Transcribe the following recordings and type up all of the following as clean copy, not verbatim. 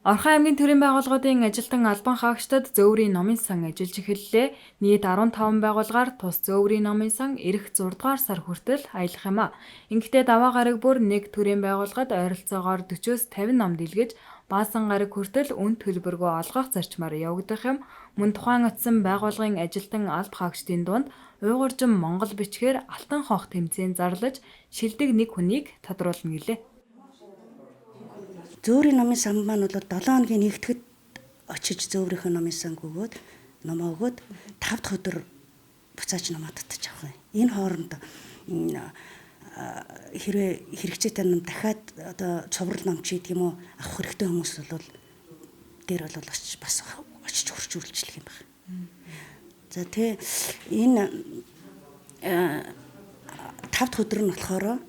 Орхон аймгийн төрийн байгууллагуудын ажилтан албан хаагчдад зөөврийн номын сан ажиллаж эхэллээ. Нийт 15 байгууллагаар тус зөөврийн номын сан ирэх 6 дугаар сар хүртэл аялах юм а. Ингэхдээ даваа гараг бүр нэг төрийн байгууллагад ойролцоогоор 40-с 50 ном дэлгэж баасан гараг хүртэл үн төлбөргөө олгох зарчмаар явагдах юм. Мөн тухайн утсан байгууллагын ажилтан алба хаагчдын дунд уйгуржин Монгол бичгээр алтан хонх тэмцээн зарлаж шилдэг нэг хүнийг тодруулна гэлээ. Зөөврийн номын сан маань бол 7 хоногийн нэгтгэд очиж зөөврийнхөө номын санг өгөөд номоо өгөөд 5 дахь өдөр буцааж номоо татчих авах юм. Энэ хооронд хэрвээ хэрэгцээтэй ном дахиад одоо цуврал ном ч гэдэг юм уу авах хэрэгтэй хүмүүс бол дээр бол очиж бас очиж хурц үйлчлэх юм байна. За тэгээ энэ 5 дахь өдөр нь болохоор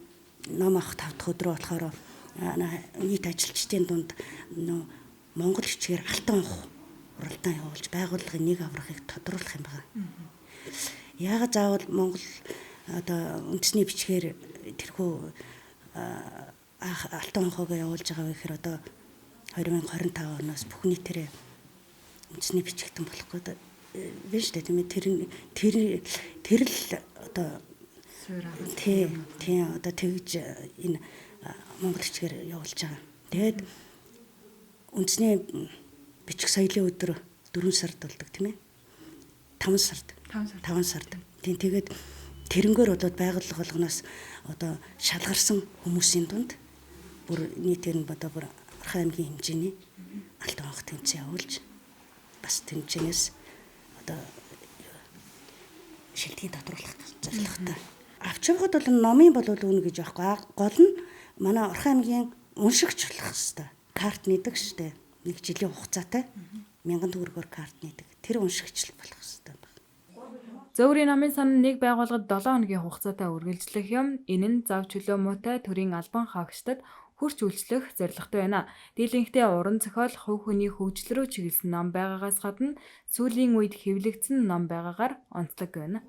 ном авах 5 дахь өдрөө болохоор нийт ажилчдын дунд Монгол хичгээр алтан хонх уралдаан явуулж байгууллагын нэг аврагыг тодруулах юм байна. Яагаад заавал Монгол одоо үндэсний бичгээр тэрхүү алтан хонхоо явуулж байгаа вэ гэхээр одоо 2025 оноос бүх нийтээрээ үндэсний бичгтэн болох гэдэг биш үү тийм ээ тэр л одоо тийм одоо тэгж энэ Монгол хичгээр явуулж байгаа. Тэгээд үндэсний бичих соёлын өдөр 4 сард болдог тийм ээ. 5 сард. Тэгээд тэрнгээр болоод байгууллага болгоноос одоо шалгарсан хүмүүсийн дунд бүр нийтээр нь одоо бүр Орхон аймгийн хэмжээний алтан хонх тэмцээн явуулж бас тэмцээнээс одоо шилдгийг тодруулах зорилготой. Авч явахад бол номын болов уу гэж аахгүй. Гол нь манай Орхон аймгийн уншигч болох хэвээр карт нэдэг штэ. Нэг жилийн хугацаатай 1000 төгрөгөөр карт нэдэг. Тэр уншигч болох хэвээр байна. Зөөврийн номын сан нэг байгууллагад 7 хоногийн хугацаатай үргэлжлэх юм. Энэ нь зав чөлөө муутай төрийн албан хаагчдад хүрч үйлчлэх зорилготой байна. Дийлэнхдээ уран зохиол, хувь хүний хөгжил рүү чиглэсэн ном байгаагаас гадна сүүлийн үед хэвлэгдсэн ном байгаагаар онцлог байна.